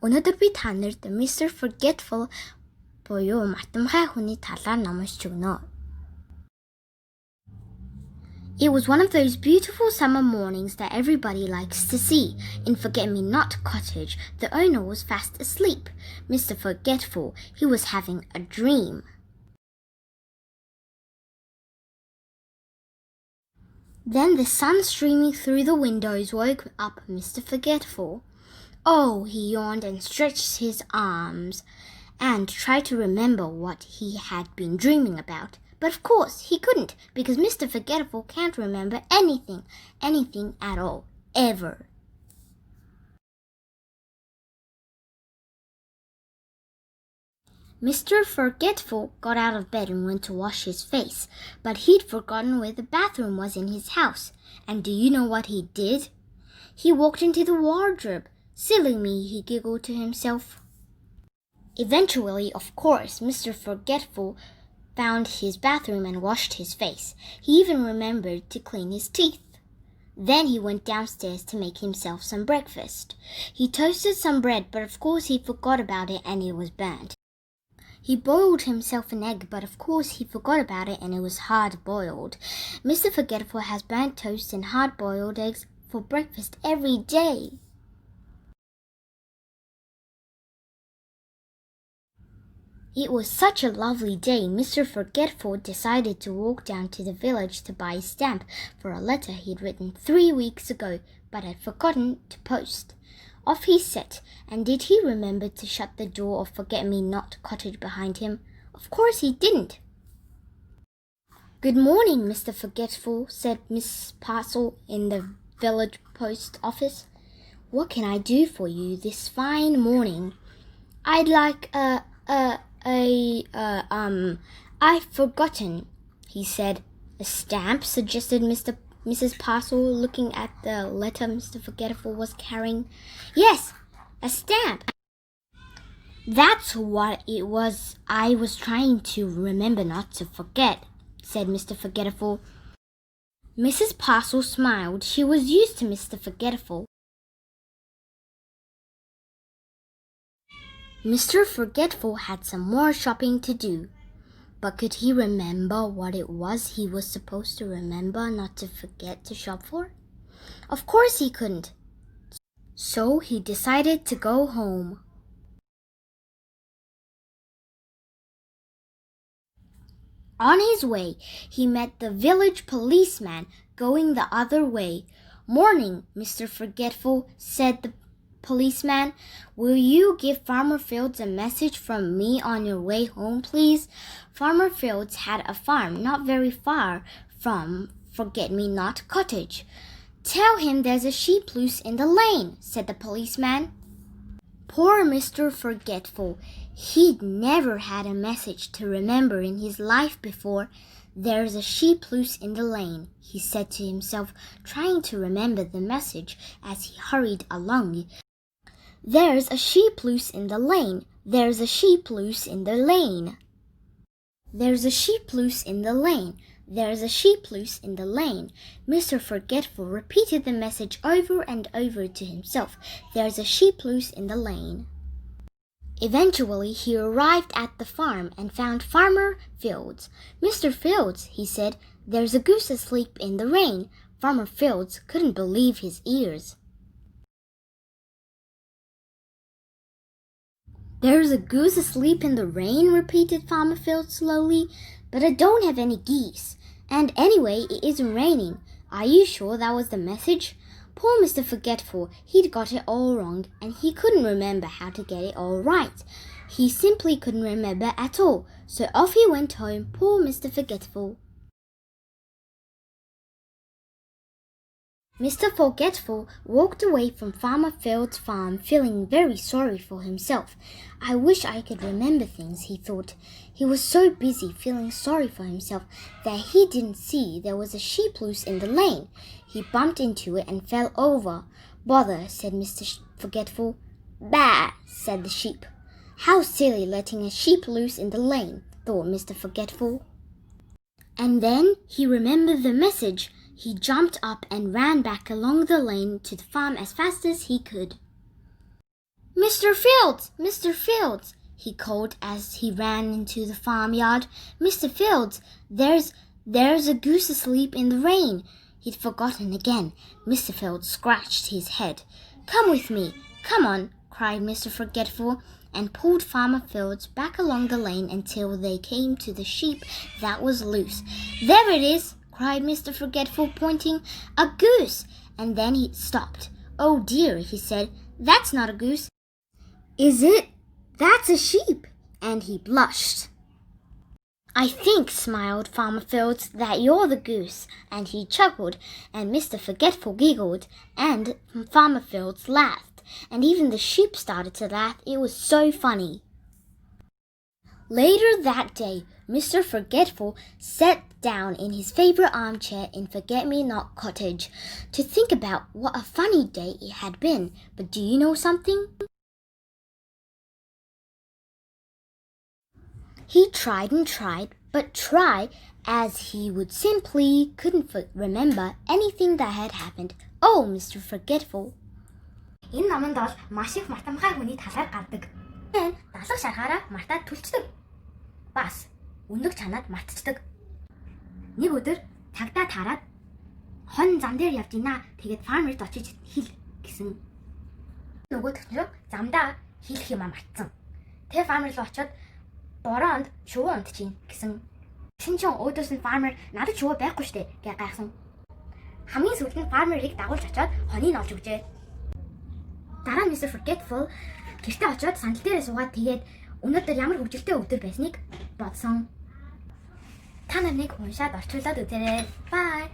Өнөөдөр би та нарт Mr Forgetful буюу матамхай хүний талаар номсож өгнө. It was one of those beautiful summer mornings that everybody likes to see. In Forget-Me-Not Cottage, the owner was fast asleep. Mr Forgetful, he was having a dream. Then the sun streaming through the windows woke up Mr Forgetful. Oh, he yawned and stretched his arms and tried to remember what he had been dreaming about. But of course he couldn't, because Mr Forgetful can't remember anything at all, ever. Mr Forgetful got out of bed and went to wash his face, but he'd forgotten where the bathroom was in his house. And do you know what he did? He walked into the wardrobe. Silly me, he giggled to himself. Eventually, of course, Mr Forgetful found his bathroom and washed his face. He even remembered to clean his teeth. Then he went downstairs to make himself some breakfast. He toasted some bread, but of course he forgot about it and it was burnt. He boiled himself an egg, but of course he forgot about it and it was hard-boiled. Mr Forgetful has burnt toast and hard-boiled eggs for breakfast every day. It was such a lovely day, Mr Forgetful decided to walk down to the village to buy a stamp for a letter he'd written 3 weeks ago, but had forgotten to post. Off he set, and did he remember to shut the door of Forget-Me-Not Cottage behind him? Of course he didn't. Good morning, Mr Forgetful, said Miss Parcel in the village post office. What can I do for you this fine morning? I'd like I've forgotten, he said. A stamp, suggested Mrs. Parcel, looking at the letter Mr. Forgetful was carrying. Yes, a stamp. That's what it was I was trying to remember not to forget, said Mr. Forgetful. Mrs. Parcel smiled. She was used to Mr. Forgetful. Mr. Forgetful had some more shopping to do, but could he remember what it was he was supposed to remember not to forget to shop for? Of course he couldn't. So he decided to go home. On his way, he met the village policeman going the other way. Morning, Mr. Forgetful, said the policeman. Will you give Farmer Fields a message from me on your way home, please? Farmer Fields had a farm not very far from Forget-Me-Not Cottage. Tell him there's a sheep loose in the lane, said the policeman. Poor Mr. Forgetful. He'd never had a message to remember in his life before. There's a sheep loose in the lane, he said to himself, trying to remember the message as he hurried along. There's a sheep loose in the lane. There's a sheep loose in the lane. There's a sheep loose in the lane. There's a sheep loose in the lane. Mr. Forgetful repeated the message over and over to himself. There's a sheep loose in the lane. Eventually, he arrived at the farm and found Farmer Fields. Mr. Fields, he said, there's a goose asleep in the rain. Farmer Fields couldn't believe his ears. There's a goose asleep in the rain, repeated Farmer Fields slowly. But I don't have any geese. And anyway, it isn't raining. Are you sure that was the message? Poor Mr. Forgetful, he'd got it all wrong, and he couldn't remember how to get it all right. He simply couldn't remember at all, so off he went home, poor Mr. Forgetful. Mr. Forgetful walked away from Farmer Field's farm feeling very sorry for himself. I wish I could remember things, he thought. He was so busy feeling sorry for himself that he didn't see there was a sheep loose in the lane. He bumped into it and fell over. Bother, said Mr. Forgetful. Bah, said the sheep. How silly letting a sheep loose in the lane, thought Mr. Forgetful. And then he remembered the message. He jumped up and ran back along the lane to the farm as fast as he could. Mr. Fields! Mr. Fields! He called as he ran into the farmyard. Mr. Fields, there's a goose asleep in the rain. He'd forgotten again. Mr. Fields scratched his head. Come with me. Come on, cried Mr. Forgetful, and pulled Farmer Fields back along the lane until they came to the sheep that was loose. There it is, cried Mr. Forgetful, pointing. A goose! And then he stopped. Oh dear, he said. That's not a goose. Is it? That's a sheep. And he blushed. I think, smiled Farmer Fields, that you're the goose. And he chuckled, and Mr. Forgetful giggled, and Farmer Fields laughed, and even the sheep started to laugh. It was so funny. Later that day, Mr. Forgetful sat down in his favorite armchair in Forget-Me-Not Cottage to think about what a funny day it had been. But do you know something? He tried and tried, but try as he would simply couldn't remember anything that had happened. Oh, Mr. Forgetful. Энэ номонд бол маш их матамхай хүний талаар гардаг. Энэ далах шаргаараа мартаад түлчдэг. Бас өндөг чанаад мартцдаг. Нэг өдөр цагдаа таарад хон зам дээр явж ийна. Тэгээд фармерт очиж хэл гэсэн. Нөгөөдөгч нь замдаа хэлэх юм мартсан. Тэгээ фармер руу очиод бороонд шувуу унтчихин гэсэн. Тэгсэн чинь өөдөөс нь фармер надад шувуу байхгүй штэ гэж гайхсан. Хамгийн сүүлд нь фармерыг дагуулж очиод хоныг олж өгжээ. Дараа нь Mr. Forgetful гэртээ очиод сандал дээрээ суугаад тэгээд өнөөдөр ямар хөвгөлтэй өдөр байсныг бодсон. Та нарыг уншаад орчуулад үзээрэй. Bye.